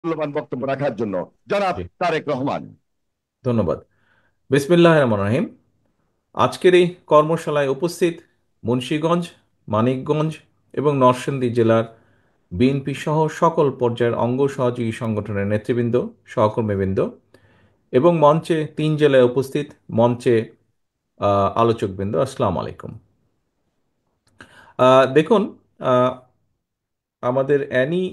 মূল্যবান বক্তব্য রাখার জন্য জনাব জি, তারেক রহমান। ধন্যবাদ। বিসমিল্লাহির রহমানির রহিম। আজকের এই কর্মশালায় উপস্থিত মুন্সিগঞ্জ, মানিকগঞ্জ এবং নরসিংদী জেলার বিএনপি সহ সকল পর্যায়ের অঙ্গ সহযোগী সংগঠনের নেতৃবৃন্দ, সহকর্মীবৃন্দ এবং মঞ্চে 3 জেলায় উপস্থিত মঞ্চে আলোচকবৃন্দ, আসসালামু আলাইকুম। দেখুন, আহ, আমাদের অ্যানি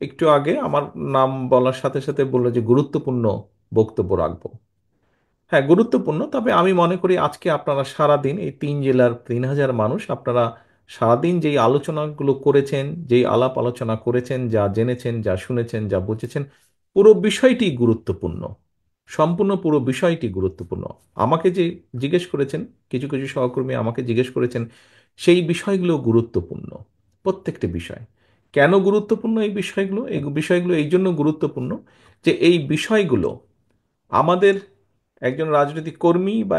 একটু আগে আমার নাম বলার সাথে সাথে বললো যে গুরুত্বপূর্ণ বক্তব্য রাখবো। হ্যাঁ, গুরুত্বপূর্ণ। তবে আমি মনে করি আজকে আপনারা সারাদিন এই 3 জেলার 3,000 মানুষ আপনারা সারাদিন যেই আলোচনাগুলো করেছেন, যেই আলাপ আলোচনা করেছেন, যা জেনেছেন, যা শুনেছেন, যা বুঝেছেন, পুরো বিষয়টি গুরুত্বপূর্ণ। সম্পূর্ণ পুরো বিষয়টি গুরুত্বপূর্ণ। আমাকে যে জিজ্ঞেস করেছেন, কিছু কিছু সহকর্মী আমাকে জিজ্ঞেস করেছেন, সেই বিষয়গুলো গুরুত্বপূর্ণ। প্রত্যেকটি বিষয় কেন গুরুত্বপূর্ণ? এই বিষয়গুলো এই জন্য গুরুত্বপূর্ণ যে এই বিষয়গুলো আমাদের একজন রাজনৈতিক কর্মী বা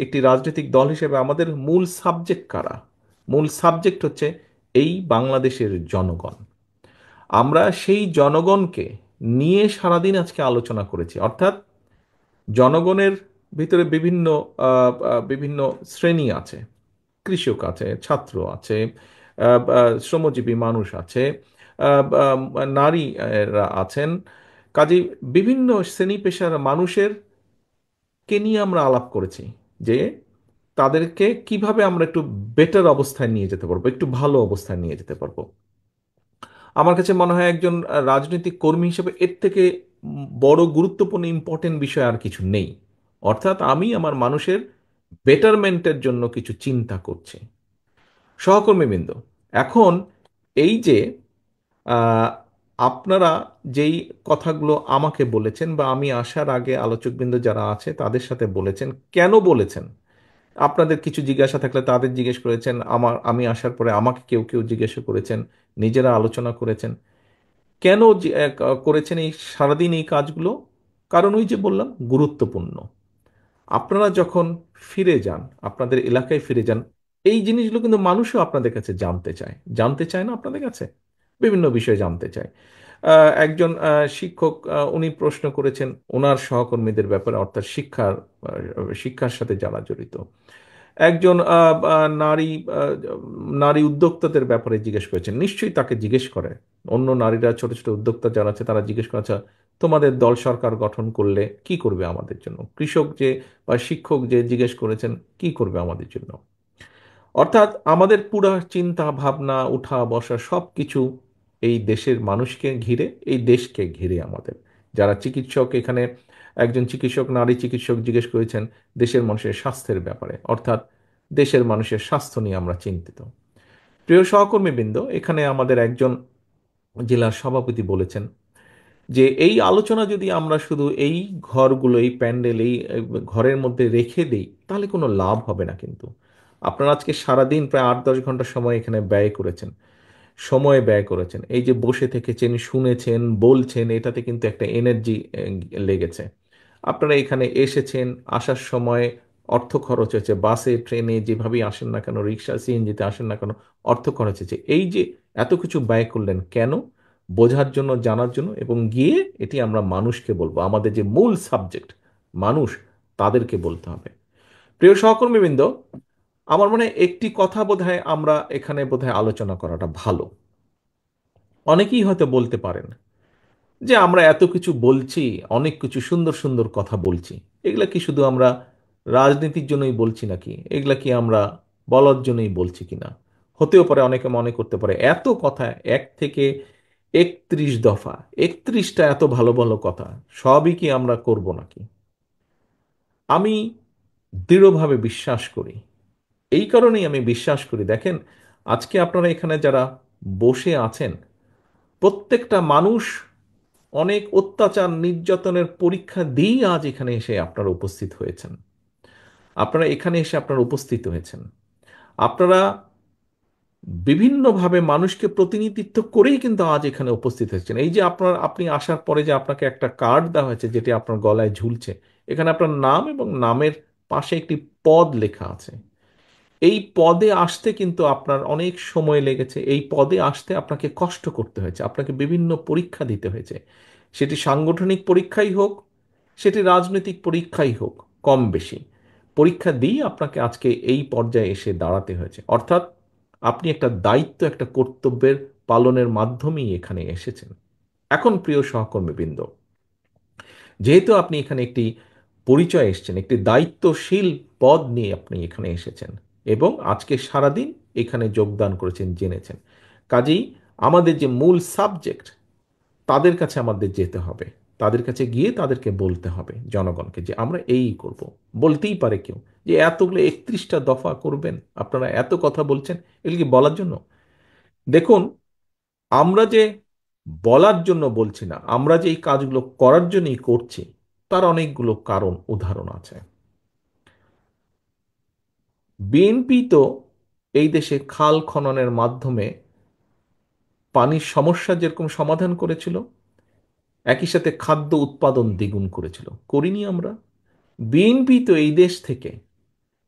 একটি রাজনৈতিক দল হিসেবে আমাদের মূল সাবজেক্ট কারা? মূল সাবজেক্ট হচ্ছে এই বাংলাদেশের জনগণ। আমরা সেই জনগণকে নিয়ে সারাদিন আজকে আলোচনা করেছি। অর্থাৎ জনগণের ভিতরে বিভিন্ন শ্রেণী আছে। কৃষক আছে, ছাত্র আছে, শ্রমজীবী মানুষ আছে, নারীরা আছেন। কাজেই বিভিন্ন শ্রেণী পেশার মানুষের কে নিয়ে আমরা আলাপ করেছি যে তাদেরকে কিভাবে আমরা একটু বেটার অবস্থায় নিয়ে যেতে পারবো, একটু ভালো অবস্থায় নিয়ে যেতে পারবো। আমার কাছে মনে হয় একজন রাজনৈতিক কর্মী হিসেবে এর থেকে বড় গুরুত্বপূর্ণ ইম্পর্টেন্ট বিষয় আর কিছু নেই। অর্থাৎ আমি আমার মানুষের বেটারমেন্টের জন্য কিছু চিন্তা করছি। সহকর্মীবৃন্দ, এখন এই যে আহ, আপনারা যেই কথাগুলো আমাকে বলেছেন বা আমি আসার আগে আলোচকবৃন্দ যারা আছে তাদের সাথে বলেছেন, কেন বলেছেন? আপনাদের কিছু জিজ্ঞাসা থাকলে তাদের জিজ্ঞেস করেছেন, আমি আসার পরে আমাকে কেউ কেউ জিজ্ঞাসা করেছেন, নিজেরা আলোচনা করেছেন। কেন করেছেন এই সারাদিন এই কাজগুলো? কারণ ওই যে বললাম, গুরুত্বপূর্ণ। আপনারা যখন ফিরে যান, আপনাদের এলাকায় ফিরে যান, এই জিনিসগুলো কিন্তু মানুষও আপনাদের কাছে জানতে চায়। জানতে চায় না আপনাদের কাছে? বিভিন্ন বিষয় জানতে চায়। একজন শিক্ষক, উনি প্রশ্ন করেছেন ওনার সহকর্মীদের ব্যাপারে, অর্থাৎ শিক্ষার সাথে যারা জড়িত। একজন নারী উদ্যোক্তাদের ব্যাপারে জিজ্ঞেস করেছেন, নিশ্চয়ই তাকে জিজ্ঞেস করে। অন্য নারীরা, ছোট ছোট উদ্যোক্তা যারা আছে তারা জিজ্ঞেস করে, আচ্ছা, তোমাদের দল সরকার গঠন করলে কি করবে আমাদের জন্য? কৃষক যে বা শিক্ষক যে জিজ্ঞেস করেছেন, কি করবে আমাদের জন্য? অর্থাৎ আমাদের পুরা চিন্তা ভাবনা, উঠা বসা সব কিছু এই দেশের মানুষকে ঘিরে, এই দেশকে ঘিরে। আমাদের যারা চিকিৎসক এখানে, একজন চিকিৎসক, নারী চিকিৎসক জিজ্ঞেস করেছেন দেশের মানুষের স্বাস্থ্যের ব্যাপারে। অর্থাৎ দেশের মানুষের স্বাস্থ্য নিয়ে আমরা চিন্তিত। প্রিয় সহকর্মীবৃন্দ, এখানে আমাদের একজন জেলার সভাপতি বলেছেন যে এই আলোচনা যদি আমরা শুধু এই ঘরগুলো, এই প্যান্ডেল, এই ঘরের মধ্যে রেখে দেই তাহলে কোনো লাভ হবে না। কিন্তু আপনারা আজকে সারাদিন প্রায় 8-10 ঘন্টা সময় এখানে ব্যয় করেছেন, এই যে বসে থেকেছেন, শুনেছেন, বলছেন, এটাতে কিন্তু একটা এনার্জি লেগেছে। আপনারা এখানে এসেছেন, আসার সময় অর্থ খরচ হয়েছে, বাসে ট্রেনে যেভাবেই আসেন না কেন, রিক্সা সিএনজিতে আসেন না কেন, অর্থ খরচ হয়েছে। এই যে এত কিছু ব্যয় করলেন কেন? বোঝার জন্য, জানার জন্য। এবং গিয়ে এটি আমরা মানুষকে বলবো, আমাদের যে মূল সাবজেক্ট মানুষ, তাদেরকে বলতে হবে। প্রিয় সহকর্মীবৃন্দ, আমার মনে হয় একটি কথা বোধহয় আমরা এখানে বোধহয় আলোচনা করাটা ভালো। অনেকেই হয়তো বলতে পারেন যে আমরা এত কিছু বলছি, অনেক কিছু সুন্দর সুন্দর কথা বলছি, এগুলা কি শুধু আমরা রাজনীতির জন্যই বলছি নাকি? এগুলা কি আমরা বলার জন্যই বলছি কিনা? হতেও পারে, অনেকে মনে করতে পারে এত কথা, 1 থেকে 31 দফা, 31টা এত ভালো ভালো কথা, সবই কি আমরা করব নাকি? আমি দৃঢ়ভাবে বিশ্বাস করি, এই কারণেই আমি বিশ্বাস করি, দেখেন, আজকে আপনারা এখানে যারা বসে আছেন, প্রত্যেকটা মানুষ অনেক অত্যাচার নির্যাতনের পরীক্ষা দিয়েই আজ এখানে এসে আপনারা উপস্থিত হয়েছেন। আপনারা উপস্থিত হয়েছেন। আপনারা বিভিন্নভাবে মানুষকে প্রতিনিধিত্ব করেই কিন্তু আজ এখানে উপস্থিত হয়েছেন। এই যে আপনি আসার পরে যে আপনাকে একটা কার্ড দেওয়া হয়েছে, যেটি আপনার গলায় ঝুলছে, এখানে আপনার নাম এবং নামের পাশে একটি পদ লেখা আছে। এই পদে আসতে কিন্তু আপনার অনেক সময় লেগেছে, এই পদে আসতে আপনাকে কষ্ট করতে হয়েছে, আপনাকে বিভিন্ন পরীক্ষা দিতে হয়েছে। সেটি সাংগঠনিক পরীক্ষাই হোক, সেটি রাজনৈতিক পরীক্ষাই হোক, কম বেশি পরীক্ষা দিয়ে আপনাকে আজকে এই পর্যায়ে এসে দাঁড়াতে হয়েছে। অর্থাৎ আপনি একটা দায়িত্ব, একটা কর্তব্যের পালনের মাধ্যমেই এখানে এসেছেন। এখন প্রিয় সহকর্মীবৃন্দ, যেহেতু আপনি এখানে একটি পরিচয় এসেছেন, একটি দায়িত্বশীল পদ নিয়ে আপনি এখানে এসেছেন এবং আজকে সারাদিন এখানে যোগদান করেছেন, জেনেছেন, কাজেই আমাদের যে মূল সাবজেক্ট, তাদের কাছে আমাদের যেতে হবে। তাদের কাছে গিয়ে তাদেরকে বলতে হবে, জনগণকে, যে আমরা এই করব। বলতেই পারে কেউ যে এতগুলো 31টা দফা করবেন, আপনারা এত কথা বলছেন, এগুলো কি বলার জন্য? দেখুন, আমরা যে বলার জন্য বলছি না, আমরা যে এই কাজগুলো করার জন্যই করছি, তার অনেকগুলো কারণ, উদাহরণ আছে। বিএনপি তো এই দেশে খাল খননের মাধ্যমে পানির সমস্যা যেরকম সমাধান করেছিল, একই সাথে খাদ্য উৎপাদন দ্বিগুণ করেছিল। করিনি আমরা? বিএনপি তো এই দেশ থেকে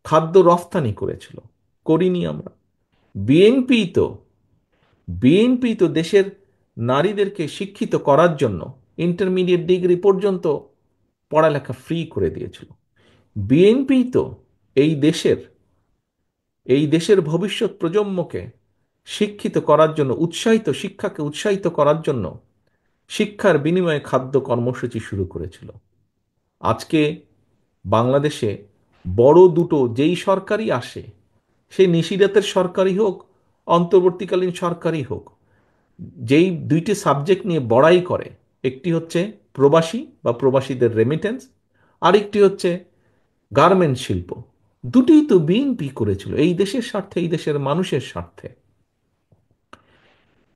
খাদ্য রফতানি করেছিল। করিনি আমরা? বিএনপি তো বিএনপি তো দেশের নারীদেরকে শিক্ষিত করার জন্য ইন্টারমিডিয়েট ডিগ্রি পর্যন্ত পড়ালেখা ফ্রি করে দিয়েছিল। বিএনপি তো এই দেশের এই দেশের ভবিষ্যৎ প্রজন্মকে শিক্ষিত করার জন্য, শিক্ষাকে উৎসাহিত করার জন্য শিক্ষার বিনিময়ে খাদ্য কর্মসূচি শুরু করেছিল। আজকে বাংলাদেশে বড় দুটো যেই সরকারই আসে, সেই নিশিরাতের সরকারই হোক, অন্তর্বর্তীকালীন সরকারই হোক, যেই দুইটি সাবজেক্ট নিয়ে বড়াই করে, একটি হচ্ছে প্রবাসী বা প্রবাসীদের রেমিটেন্স, আরেকটি হচ্ছে গার্মেন্ট শিল্প। দুটিই তো বিএনপি করেছিল এই দেশের স্বার্থে, এই দেশের মানুষের স্বার্থে।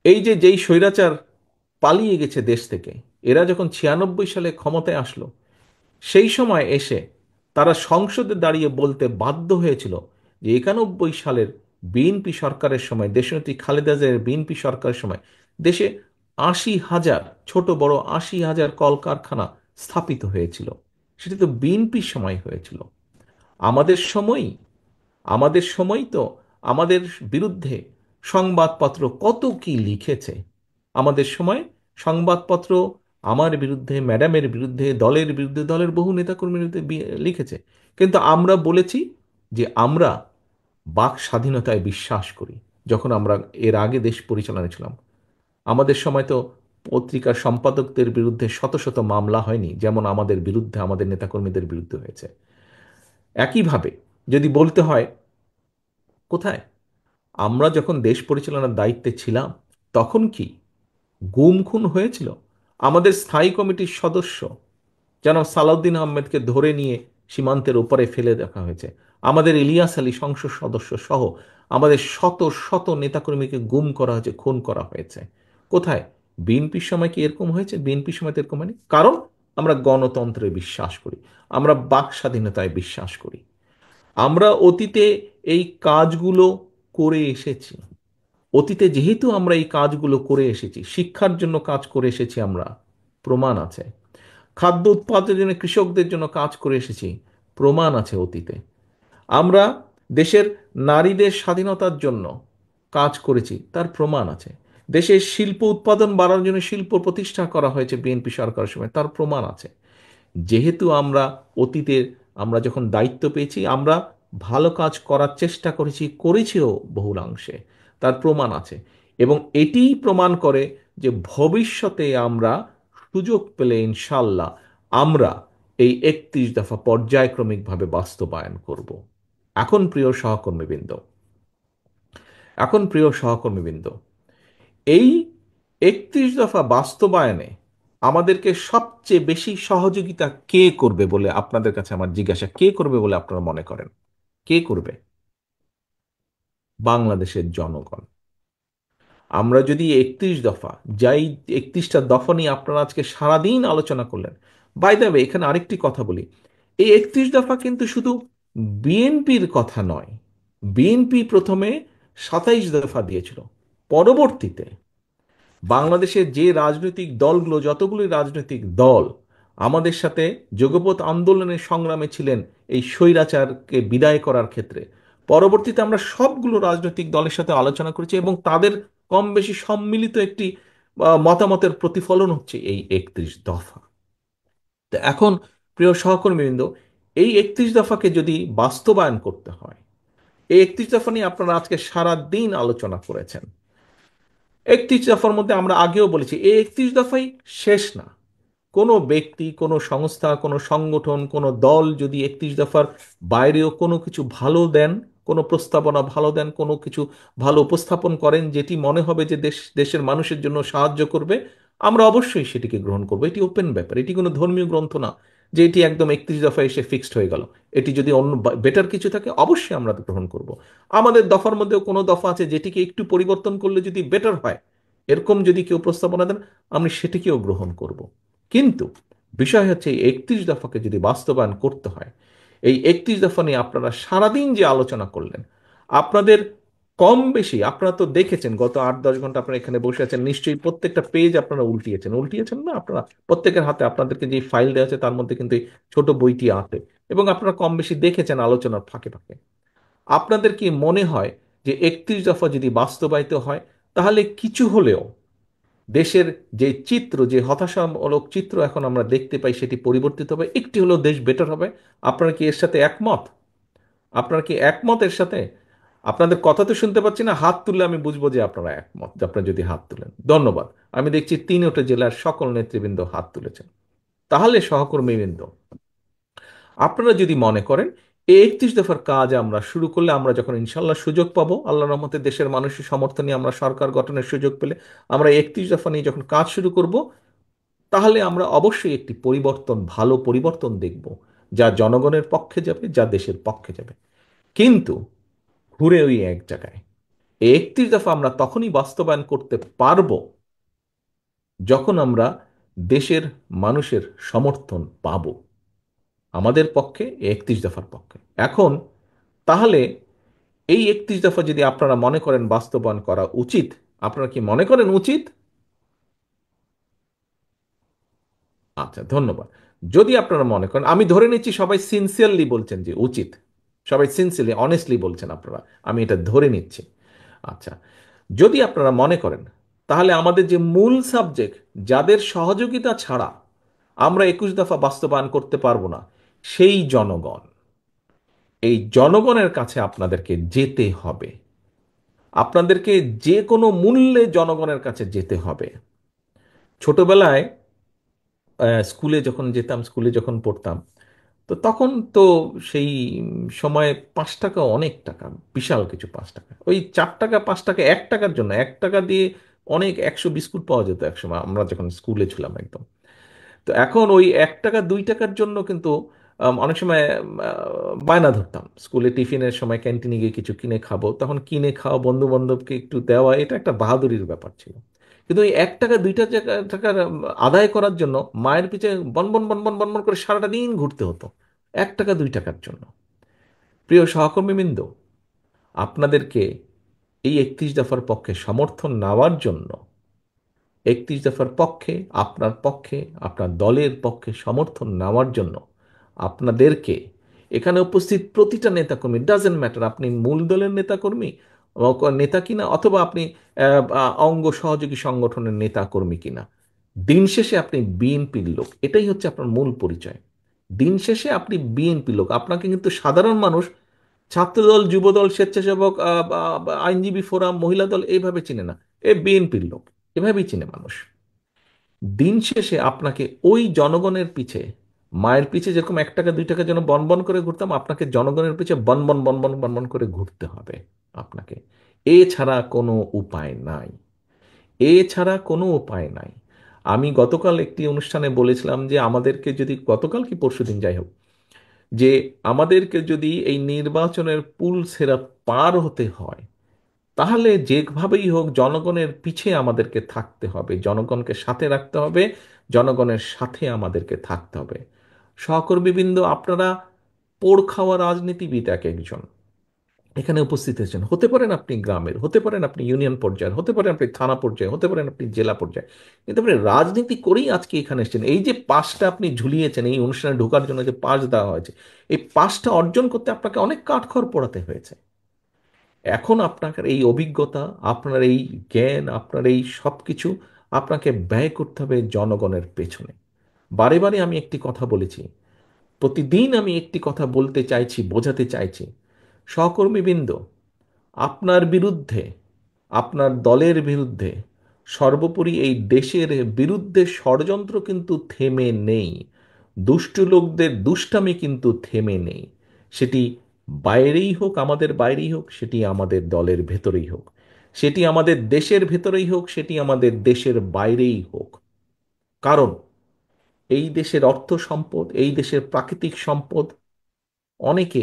এই যে যেই স্বৈরাচার পালিয়ে গেছে দেশ থেকে, এরা যখন 96 সালে ক্ষমতায় আসলো, সেই সময় এসে তারা সংসদে দাঁড়িয়ে বলতে বাধ্য হয়েছিল যে 91 সালের বিএনপি সরকারের সময়, দেশনেত্রী খালেদা জিয়ার বিএনপি সরকারের সময় দেশে 80,000, ছোট বড় 80,000 কলকারখানা স্থাপিত হয়েছিল। সেটি তো বিএনপির সময় হয়েছিল। আমাদের সময়ই আমাদের সময় তো আমাদের বিরুদ্ধে সংবাদপত্র কত কি লিখেছে। আমাদের সময় সংবাদপত্র আমার বিরুদ্ধে, ম্যাডামের বিরুদ্ধে, দলের বিরুদ্ধে, দলের বহু নেতাকর্মীর বিরুদ্ধে লিখেছে। কিন্তু আমরা বলেছি যে আমরা বাক স্বাধীনতায় বিশ্বাস করি। যখন আমরা এর আগে দেশ পরিচালনায় ছিলাম, আমাদের সময় তো পত্রিকার সম্পাদকদের বিরুদ্ধে শত শত মামলা হয়নি, যেমন আমাদের বিরুদ্ধে, আমাদের নেতাকর্মীদের বিরুদ্ধে হয়েছে। একইভাবে যদি বলতে হয়, কোথায় আমরা যখন দেশ পরিচালনার দায়িত্বে ছিলাম, তখন কি গুম খুন হয়েছিল? আমাদের স্থায়ী কমিটির সদস্য জনাব সালাউদ্দিন আহমেদকে ধরে নিয়ে সীমান্তের ওপারে ফেলে দেখা হয়েছে। আমাদের ইলিয়াস আলী সংসদ সদস্য সহ আমাদের শত শত নেতাকর্মীকে গুম করা হয়েছে, খুন করা হয়েছে। কোথায়? বিএনপির সময় কি এরকম হয়েছে? বিএনপির সময় তো এরকম হয়নি। কারণ আমরা গণতন্ত্রে বিশ্বাস করি, আমরা বাক স্বাধীনতায় বিশ্বাস করি। আমরা অতীতে এই কাজগুলো করে এসেছি। অতীতে যেহেতু আমরা এই কাজগুলো করে এসেছি, শিক্ষার জন্য কাজ করে এসেছি আমরা, প্রমাণ আছে। খাদ্য উৎপাদনের জন্য কৃষকদের জন্য কাজ করে এসেছি, প্রমাণ আছে অতীতে। আমরা দেশের নারীদের স্বাধীনতার জন্য কাজ করেছি, তার প্রমাণ আছে। দেশের শিল্প উৎপাদন বাড়ানোর জন্য শিল্প প্রতিষ্ঠা করা হয়েছে বিএনপি সরকারের সময়, তার প্রমাণ আছে। যেহেতু আমরা অতীতে, আমরা যখন দায়িত্ব পেয়েছি, আমরা ভালো কাজ করার চেষ্টা করেছিও বহুলাংশে, তার প্রমাণ আছে। এবং এটিই প্রমাণ করে যে ভবিষ্যতে আমরা সুযোগ পেলে ইনশাল্লাহ আমরা এই 31 দফা পর্যায়ক্রমিকভাবে বাস্তবায়ন করব। এখন প্রিয় সহকর্মীবৃন্দ, এখন প্রিয় সহকর্মীবৃন্দ, এই 31 দফা বাস্তবায়নে আমাদেরকে সবচেয়ে বেশি সহযোগিতা কে করবে বলে আপনাদের কাছে আমার জিজ্ঞাসা, কে করবে বলে আপনারা মনে করেন? কে করবে? বাংলাদেশের জনগণ। আমরা যদি 31 দফা, যাই 31টা দফা নিয়ে আপনারা আজকে সারাদিন আলোচনা করলেন, বাই দ্য ওয়ে এখানে আরেকটি কথা বলি, এই 31 দফা কিন্তু শুধু বিএনপির কথা নয়। বিএনপি প্রথমে 27 দফা দিয়েছিল। পরবর্তীতে বাংলাদেশের যে রাজনৈতিক দলগুলো, যতগুলি রাজনৈতিক দল আমাদের সাথে যুগপৎ আন্দোলনের সংগ্রামে ছিলেন এই স্বৈরাচারকে বিদায় করার ক্ষেত্রে, পরবর্তীতে আমরা সবগুলো রাজনৈতিক দলের সাথে আলোচনা করেছি এবং তাদের কম বেশি সম্মিলিত একটি মতামতের প্রতিফলন হচ্ছে এই 31 দফা। তো এখন প্রিয় সহকর্মীবৃন্দ, এই 31 দফাকে যদি বাস্তবায়ন করতে হয়, এই 31 দফা নিয়ে আপনারা আজকে সারা দিন আলোচনা করেছেন। 31 দফার মধ্যে আমরা আগেও বলেছি এই 31 দফাই শেষ না। কোনো ব্যক্তি, কোনো সংস্থা, কোনো সংগঠন, কোনো দল যদি 31 দফার বাইরেও কোনো কিছু ভালো দেন, কোনো প্রস্তাবনা ভালো দেন, কোনো কিছু ভালো উপস্থাপন করেন যেটি মনে হবে যে দেশের মানুষের জন্য সাহায্য করবে, আমরা অবশ্যই সেটিকে গ্রহণ করবো। এটি ওপেন ব্যাপার, এটি কোনো ধর্মীয় গ্রন্থ না যে এটি একদম 31 দফায় এসে ফিক্সড হয়ে গেল। এটি যদি অন্য বেটার কিছু থাকে অবশ্যই আমরা গ্রহণ করব। আমাদের দফার মধ্যেও কোনো দফা আছে যেটিকে একটু পরিবর্তন করলে যদি বেটার হয়, এরকম যদি কেউ প্রস্তাবনা দেন, আমি সেটিকেও গ্রহণ করব। কিন্তু বিষয় হচ্ছে এই 31 দফাকে যদি বাস্তবায়ন করতে হয়, এই 31 দফা নিয়ে আপনারা সারাদিন যে আলোচনা করলেন, আপনাদের কম বেশি আপনারা তো দেখেছেন গত 8-10 ঘন্টা আপনারা এখানে বসে আছেন, নিশ্চয়ই প্রত্যেকটা পেজ আপনারা উল্টিয়েছেন, উল্টিয়েছেন না আপনারা? প্রত্যেকের হাতে আপনাদেরকে যে ফাইল দেওয়া আছে তার মধ্যে কিন্তু এই ছোট বইটি আছে, এবং আপনারা কম বেশি দেখেছেন আলোচনার ফাঁকে ফাঁকে। আপনাদের কি মনে হয় যে 31 দফা যদি বাস্তবায়িত হয়, তাহলে কিছু হলেও দেশের যে চিত্র, যে হতাশামূলক চিত্র এখন আমরা দেখতে পাই, সেটি পরিবর্তিত হবে, একটি হলেও দেশ বেটার হবে? আপনারা কি এর সাথে একমত? আপনারা কি একমত এর সাথে? আপনাদের কথা তো শুনতে পাচ্ছি না, হাত তুললে আমি বুঝবো যে আপনারা একমত, আপনারা যদি হাত তুলেন। ধন্যবাদ। আমি দেখছি 3টা জেলার সকল নেতৃবৃন্দ হাত তুলেছেন। তাহলে সহকর্মীবৃন্দ, আপনারা যদি মনে করেন এই 31 দফার কাজ আমরা শুরু করলে, আমরা যখন ইনশাল্লাহ সুযোগ পাবো, আল্লাহ রহমতে দেশের মানুষের সমর্থন নিয়ে আমরা সরকার গঠনের সুযোগ পেলে, আমরা 31 দফা নিয়ে যখন কাজ শুরু করব, তাহলে আমরা অবশ্যই একটি পরিবর্তন, ভালো পরিবর্তন দেখব, যা জনগণের পক্ষে যাবে, যা দেশের পক্ষে যাবে। কিন্তু ঘুরে ওই এক জায়গায়, এই 31 দফা আমরা তখনই বাস্তবায়ন করতে পারবো যখন আমরা দেশের মানুষের সমর্থন পাব আমাদের পক্ষে, এই 31 দফার পক্ষে। এখন তাহলে এই 31 দফা যদি আপনারা মনে করেন বাস্তবায়ন করা উচিত, আপনারা কি মনে করেন উচিত? আচ্ছা, ধন্যবাদ। যদি আপনারা মনে করেন, আমি ধরে নিচ্ছি সবাই সিনসিয়ারলি বলছেন যে উচিত, সবাই সিনসিয়ারলি অনেস্টলি বলছেন আপনারা, আমি এটা ধরে নিচ্ছি। আচ্ছা, যদি আপনারা মনে করেন, তাহলে আমাদের যে মূল সাবজেক্ট, যাদের সহযোগিতা ছাড়া আমরা 21 দফা বাস্তবায়ন করতে পারবো না, সেই জনগণ, এই জনগণের কাছে আপনাদেরকে যেতে হবে। আপনাদেরকে যে কোনো মূল্যে জনগণের কাছে যেতে হবে। ছোটবেলায় স্কুলে যখন যেতাম, স্কুলে যখন পড়তাম, তো তখন তো সেই সময়ে 5 টাকা অনেক টাকা, বিশাল কিছু। 5 টাকা, ওই 4 টাকা 5 টাকা, 1 টাকার জন্য 1 টাকা দিয়ে অনেক 100 বিস্কুট পাওয়া যেত একসময়, আমরা যখন স্কুলে ছিলাম একদম। তো এখন ওই 1 টাকা 2 টাকার জন্য কিন্তু অনেক সময় বায়না ধরতাম স্কুলে টিফিনের সময়, ক্যান্টিনে গিয়ে কিছু কিনে খাবো, তখন কিনে খাওয়া, বন্ধু বান্ধবকে একটু দেওয়া, এটা একটা বাহাদুরির ব্যাপার ছিল। কিন্তু ওই 1 টাকা 2 টাকার আদায় করার জন্য মায়ের পিছে বনবন বনবন বনবন করে সারাটা দিন ঘুরতে হতো 1 টাকা 2 টাকার জন্য। প্রিয় সহকর্মীবৃন্দ, আপনাদেরকে এই 31 দফার পক্ষে সমর্থন নেওয়ার জন্য, 31 দফার পক্ষে, আপনার পক্ষে, আপনার দলের পক্ষে সমর্থন নেওয়ার জন্য আপনাদেরকে, এখানে উপস্থিত প্রতিটা নেতাকর্মী, ডাজেন্ট ম্যাটার আপনি মূল দলের নেতাকর্মী নেতা কিনা, অথবা আপনি অঙ্গ সহযোগী সংগঠনের নেতাকর্মী কিনা, দিন শেষে আপনি বিএনপির লোক, এটাই হচ্ছে আপনার মূল পরিচয়। দিন শেষে আপনি বিএনপি লোক। আপনাকে কিন্তু সাধারণ মানুষ ছাত্রদল, যুবদল, স্বেচ্ছাসেবক, আইনজীবী ফোরাম, মহিলা দল এইভাবে চিনে না। এ বিএনপির লোক, এভাবেই চিনে মানুষ। দিন শেষে আপনাকে ওই জনগণের পিছে, মায়ের পিছে যেরকম 1 টাকা 2 টাকার জন্য বনবন করে ঘুরতাম, আপনাকে জনগণের পিছে বনবন বনবন বনবন করে ঘুরতে হবে আপনাকে। এছাড়া কোনো উপায় নাই, এছাড়া কোনো উপায় নাই। আমি গতকাল একটি অনুষ্ঠানে বলেছিলাম যে আমাদেরকে যদি, গতকাল কি পরশুদিন যাই হোক, যে আমাদেরকে যদি এই নির্বাচনের পুল সেরা পার হতে হয়, তাহলে যেভাবেই হোক জনগণের পিছে আমাদেরকে থাকতে হবে, জনগণকে সাথে রাখতে হবে, জনগণের সাথে আমাদেরকে থাকতে হবে। সহকর্মীবৃন্দ, আপনারা পোড় খাওয়া রাজনীতিবিদ এক একজন এখানে উপস্থিত হয়েছেন। হতে পারেন আপনি গ্রামের, হতে পারেন আপনি ইউনিয়ন পর্যায়ের, হতে পারেন আপনি থানা পর্যায়ে, হতে পারেন আপনি জেলা পর্যায়ে, কিন্তু আপনি রাজনীতি করেই আজকে এখানে এসেছেন। এই যে পাসটা আপনি ঝুলিয়েছেন, এই অনুষ্ঠানে ঢোকার জন্য যে পাস দেওয়া হয়েছে, এই পাসটা অর্জন করতে আপনাকে অনেক কাঠখড় পোড়াতে হয়েছে। এখন আপনার এই অভিজ্ঞতা, আপনার এই জ্ঞান, আপনার এই সব কিছু আপনাকে ব্যয় করতে হবে জনগণের পেছনে। বারে বারে আমি একটি কথা বলেছি, প্রতিদিন আমি একটি কথা বলতে চাইছি, বোঝাতে চাইছি, সহকর্মীবৃন্দ, আপনার বিরুদ্ধে, আপনার দলের বিরুদ্ধে, সর্বোপরি এই দেশের বিরুদ্ধে ষড়যন্ত্র কিন্তু থেমে নেই। দুষ্টু লোকদের দুষ্টামি কিন্তু থেমে নেই। সেটি বাইরেই হোক, আমাদের বাইরেই হোক, সেটি আমাদের দলের ভেতরেই হোক, সেটি আমাদের দেশের ভেতরেই হোক, সেটি আমাদের দেশের বাইরেই হোক। কারণ এই দেশের অর্থ সম্পদ, এই দেশের প্রাকৃতিক সম্পদ অনেকে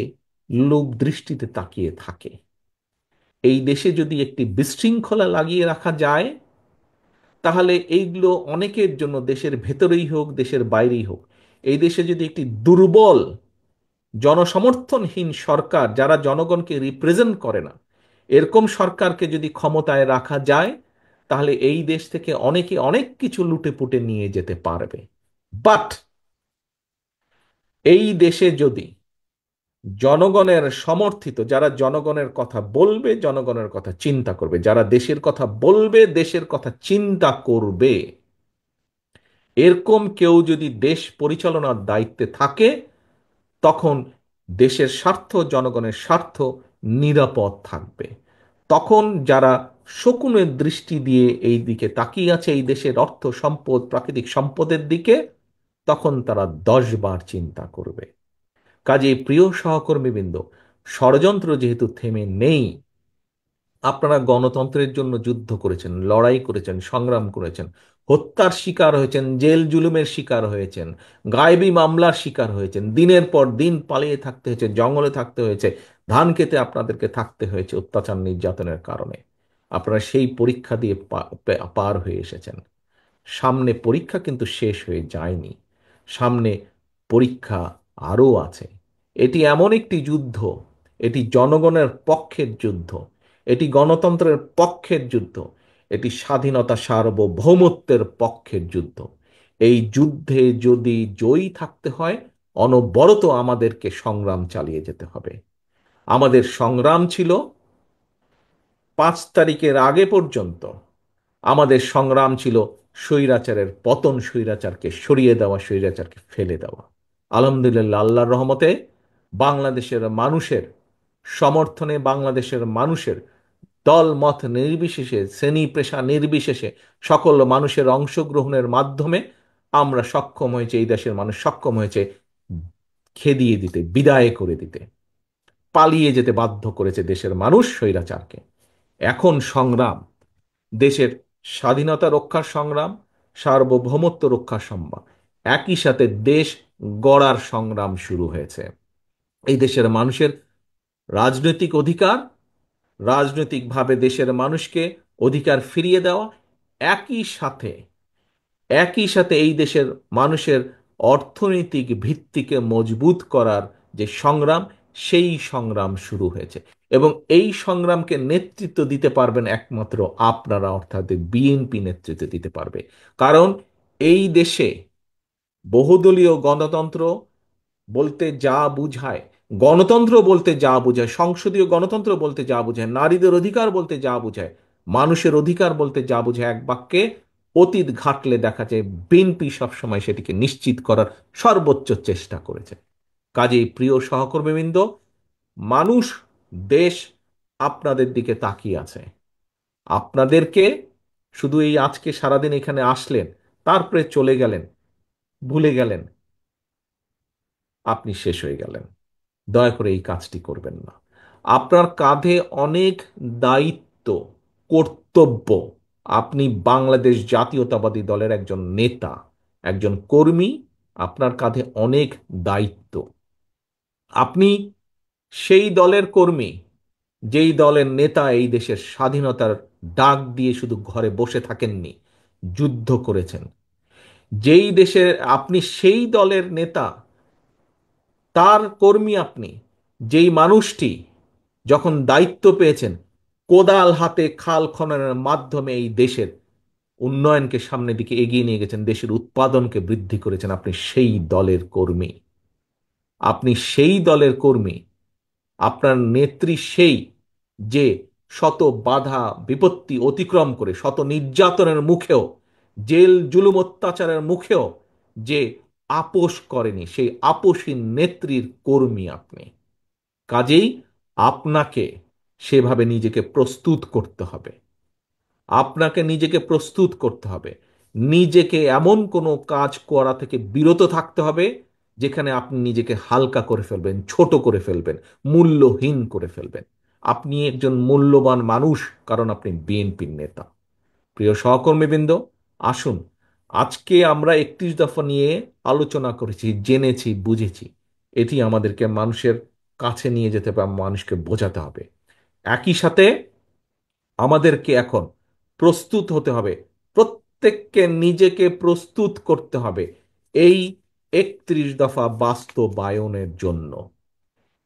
লোভ দৃষ্টিতে তাকিয়ে থাকে। এই দেশে যদি একটি বিশৃঙ্খলা লাগিয়ে রাখা যায়, তাহলে এইগুলো অনেকের জন্য, দেশের ভেতরেই হোক, দেশের বাইরেই হোক, এই দেশে যদি একটি দুর্বল, জনসমর্থনহীন সরকার, যারা জনগণকে রিপ্রেজেন্ট করে না, এরকম সরকারকে যদি ক্ষমতায় রাখা যায়, তাহলে এই দেশ থেকে অনেকে অনেক কিছু লুটে পুটে নিয়ে যেতে পারবে। বাট এই দেশে যদি জনগণের সমর্থিত, যারা জনগণের কথা বলবে, জনগণের কথা চিন্তা করবে, যারা দেশের কথা বলবে, দেশের কথা চিন্তা করবে, এরকম কেউ যদি দেশ পরিচালনার দায়িত্বে থাকে, তখন দেশের স্বার্থ, জনগণের স্বার্থ নিরাপদ থাকবে। তখন যারা শকুনের দৃষ্টি দিয়ে এই দিকে তাকিয়ে আছে, এই দেশের অর্থ সম্পদ, প্রাকৃতিক সম্পদের দিকে, তখন তারা 10 বার চিন্তা করবে। কাজেই প্রিয় সহকর্মীবৃন্দ, ষড়যন্ত্র যেহেতু থেমে নেই, আপনারা গণতন্ত্রের জন্য যুদ্ধ করেছেন, লড়াই করেছেন, সংগ্রাম করেছেন, হত্যার শিকার হয়েছেন, জেল জুলুমের শিকার হয়েছেন, গায়েবী মামলার শিকার হয়েছেন, দিনের পর দিন পালিয়ে থাকতে হয়েছে, জঙ্গলে থাকতে হয়েছে, ধান খেতে আপনাদেরকে থাকতে হয়েছে অত্যাচার নির্যাতনের কারণে। আপনারা সেই পরীক্ষা দিয়ে পার হয়ে এসেছেন। সামনে পরীক্ষা কিন্তু শেষ হয়ে যায়নি, সামনে পরীক্ষা আরও আছে। এটি এমন একটি যুদ্ধ, এটি জনগণের পক্ষের যুদ্ধ, এটি গণতন্ত্রের পক্ষের যুদ্ধ, এটি স্বাধীনতা সার্বভৌমত্বের পক্ষের যুদ্ধ। এই যুদ্ধে যদি জয়ী থাকতে হয়, অনবরত আমাদেরকে সংগ্রাম চালিয়ে যেতে হবে। আমাদের সংগ্রাম ছিল 5 তারিখের আগে পর্যন্ত, আমাদের সংগ্রাম ছিল স্বৈরাচারের পতন, স্বৈরাচারকে সরিয়ে দেওয়া, স্বৈরাচারকে ফেলে দেওয়া। আলহামদুলিল্লাহ, আল্লাহর রহমতে বাংলাদেশের মানুষের সমর্থনে, বাংলাদেশের মানুষের দল মত নির্বিশেষে, শ্রেণী পেশা নির্বিশেষে, সকল মানুষের অংশগ্রহণের মাধ্যমে আমরা সক্ষম হয়েছে, এই দেশের মানুষ সক্ষম হয়েছে খেদিয়ে দিতে, বিদায় করে দিতে। পালিয়ে যেতে বাধ্য করেছে দেশের মানুষ স্বৈরাচারকে। এখন সংগ্রাম, দেশের স্বাধীনতা রক্ষার সংগ্রাম, সার্বভৌমত্ব রক্ষার সংগ্রাম, একই সাথে দেশ গড়ার সংগ্রাম শুরু হয়েছে। এই দেশের মানুষের রাজনৈতিক অধিকার, রাজনৈতিকভাবে দেশের মানুষকে অধিকার ফিরিয়ে দেওয়া, একই সাথে, একই সাথে এই দেশের মানুষের অর্থনৈতিক ভিত্তিকে মজবুত করার যে সংগ্রাম, সেই সংগ্রাম শুরু হয়েছে। এবং এই সংগ্রামকে নেতৃত্ব দিতে পারবেন একমাত্র আপনারা, অর্থাৎ বিএনপি নেতৃত্ব দিতে পারবে। কারণ এই দেশে বহুদলীয় গণতন্ত্র বলতে যা বুঝায়, গণতন্ত্র বলতে যা বোঝায়, সংসদীয় গণতন্ত্র বলতে যা বোঝায়, নারীদের অধিকার বলতে যা বোঝায়, মানুষের অধিকার বলতে যা বোঝায়, এক বাক্যে অতীত ঘাটলে দেখা যায় বিএনপি সবসময় সেটিকে নিশ্চিত করার সর্বোচ্চ চেষ্টা করেছে। কাজেই প্রিয় সহকর্মীবৃন্দ, মানুষ, দেশ আপনাদের দিকে তাকিয়ে আছে। আপনাদেরকে শুধু এই আজকে সারাদিন এখানে আসলেন, তারপরে চলে গেলেন, ভুলে গেলেন, আপনি শেষ হয়ে গেলেন। দয়া করে এই কাজটি করবেন না। আপনার কাঁধে অনেক দায়িত্ব, কর্তব্য। আপনি বাংলাদেশ জাতীয়তাবাদী দলের একজন নেতা, একজন কর্মী। আপনার কাঁধে অনেক দায়িত্ব। আপনি সেই দলের কর্মী, যেই দলের নেতা এই দেশের স্বাধীনতার ডাক দিয়ে শুধু ঘরে বসে থাকেননি, যুদ্ধ করেছেন। যেই দেশের, আপনি সেই দলের নেতা, তার কর্মী আপনি, যেই মানুষটি যখন দায়িত্ব পেয়েছেন, কোদাল হাতে খাল খননের মাধ্যমে এই দেশের উন্নয়নকে সামনের দিকে এগিয়ে নিয়ে গেছেন, দেশের উৎপাদনকে বৃদ্ধি করেছেন, আপনি সেই দলের কর্মী। আপনি সেই দলের কর্মী। আপনার নেত্রী সেই, যে শত বাধা বিপত্তি অতিক্রম করে, শত নির্যাতনের মুখেও জেল জুলুম অত্যাচারের মুখেও যে আপোষ করেনি, সেই আপোষী নেত্রীর কর্মী আপনি। কাজেই আপনাকে সেভাবে নিজেকে প্রস্তুত করতে হবে। আপনাকে নিজেকে প্রস্তুত করতে হবে। নিজেকে এমন কোনো কাজ করা থেকে বিরত থাকতে হবে যেখানে আপনি নিজেকে হালকা করে ফেলবেন, ছোট করে ফেলবেন, মূল্যহীন করে ফেলবেন। আপনি একজন মূল্যবান মানুষ, কারণ আপনি বিএনপির নেতা। প্রিয় সহকর্মীবৃন্দ, আসুন, আজকে আমরা 31 দফা নিয়ে আলোচনা করেছি, জেনেছি, বুঝেছি। এটি আমাদেরকে মানুষের কাছে নিয়ে যেতে হবে, মানুষকে বোঝাতে হবে। একই সাথে আমাদেরকে এখন প্রস্তুত হতে হবে, প্রত্যেককে নিজেকে প্রস্তুত করতে হবে এই 31 দফা বাস্তবায়নের জন্য।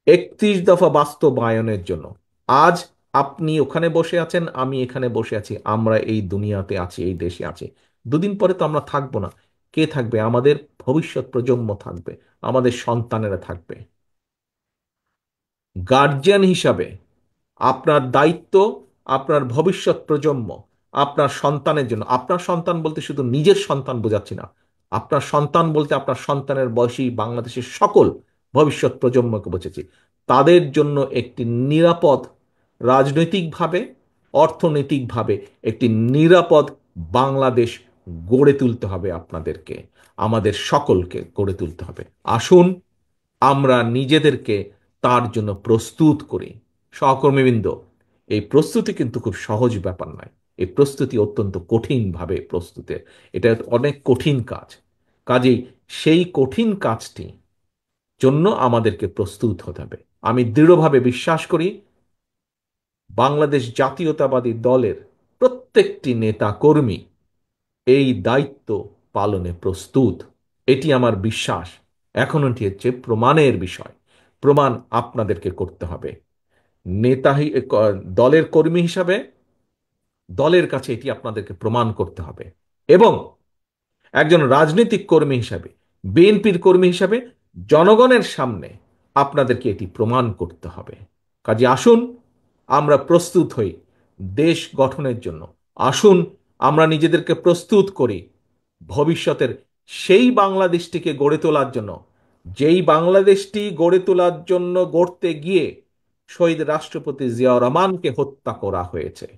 31 দফা বাস্তবায়নের জন্য। আজ আপনি ওখানে বসে আছেন, আমি এখানে বসে আছি, আমরা এই দুনিয়াতে আছি, এই দেশে আছি। দুদিন পরে তো আমরা থাকবো না। কে থাকবে? আমাদের ভবিষ্যৎ প্রজন্ম থাকবে, আমাদের সন্তানেরা থাকবে। গার্জিয়ান হিসাবে আপনার দায়িত্ব আপনার ভবিষ্যৎ প্রজন্ম, আপনার সন্তানের জন্য। আপনার সন্তান বলতে শুধু নিজের সন্তান বোঝাচ্ছি না, আপনার সন্তান বলতে আপনার সন্তানের বয়সী বাংলাদেশের সকল ভবিষ্যৎ প্রজন্মকে বোঝাচ্ছি। তাদের জন্য একটি নিরাপদ, রাজনৈতিকভাবে, অর্থনৈতিকভাবে একটি নিরাপদ বাংলাদেশ গড়ে তুলতে হবে। আপনাদেরকে, আমাদের সকলকে গড়ে তুলতে হবে। আসুন আমরা নিজেদেরকে তার জন্য প্রস্তুত করি। সহকর্মীবৃন্দ, এই প্রস্তুতি কিন্তু খুব সহজ ব্যাপার নয়। এই প্রস্তুতি অত্যন্ত কঠিনভাবে প্রস্তুতে, এটা অনেক কঠিন কাজ। কাজেই সেই কঠিন কাজটি জন্য আমাদেরকে প্রস্তুত হতে হবে। আমি দৃঢ়ভাবে বিশ্বাস করি বাংলাদেশ জাতীয়তাবাদী দলের প্রত্যেকটি নেতা কর্মী এই দায়িত্ব পালনে প্রস্তুত। এটি আমার বিশ্বাস। এখন এটি হচ্ছে প্রমাণের বিষয়। প্রমাণ আপনাদেরকে করতে হবে। নেতা দলের কর্মী হিসাবে দলের কাছে এটি আপনাদেরকে প্রমাণ করতে হবে, এবং একজন রাজনৈতিক কর্মী হিসাবে, বিএনপির কর্মী হিসাবে জনগণের সামনে আপনাদেরকে এটি প্রমাণ করতে হবে। কাজে আসুন আমরা প্রস্তুত হই দেশ গঠনের জন্য। আসুন আমরা নিজেদেরকে প্রস্তুত করি ভবিষ্যতের সেই বাংলাদেশটিকে গড়ে তোলার জন্য, যেই বাংলাদেশটি গড়ে তোলার জন্য গড়তে গিয়ে শহীদ রাষ্ট্রপতি জিয়াউর রহমানকে হত্যা করা হয়েছে।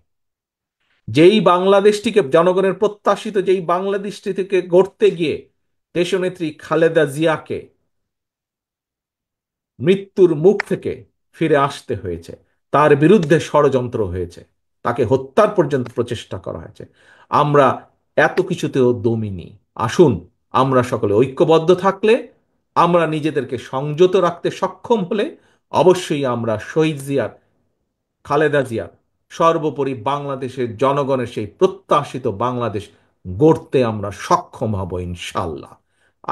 যেই বাংলাদেশটিকে, জনগণের প্রত্যাশিত যেই বাংলাদেশটি থেকে গড়তে গিয়ে দেশনেত্রী খালেদা জিয়াকে মৃত্যুর মুখ থেকে ফিরে আসতে হয়েছে, তার বিরুদ্ধে ষড়যন্ত্র হয়েছে, তাকে হত্যার পর্যন্ত প্রচেষ্টা করা হয়েছে। আমরা এত কিছুতেও দমিনি। আসুন আমরা সকলে ঐক্যবদ্ধ থাকলে, আমরা নিজেদেরকে সংযত রাখতে সক্ষম হলে, অবশ্যই আমরা শহীদ জিয়ার, খালেদা জিয়ার, সর্বোপরি বাংলাদেশের জনগণের সেই প্রত্যাশিত বাংলাদেশ গড়তে আমরা সক্ষম হব ইনশাল্লাহ।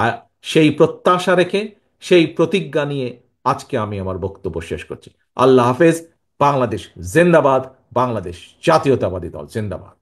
আর সেই প্রত্যাশা রেখে, সেই প্রতিজ্ঞা নিয়ে আজকে আমি আমার বক্তব্য শেষ করছি। আল্লাহ হাফেজ। বাংলাদেশ জিন্দাবাদ। বাংলাদেশ জাতীয়তাবাদী দল জিন্দাবাদ।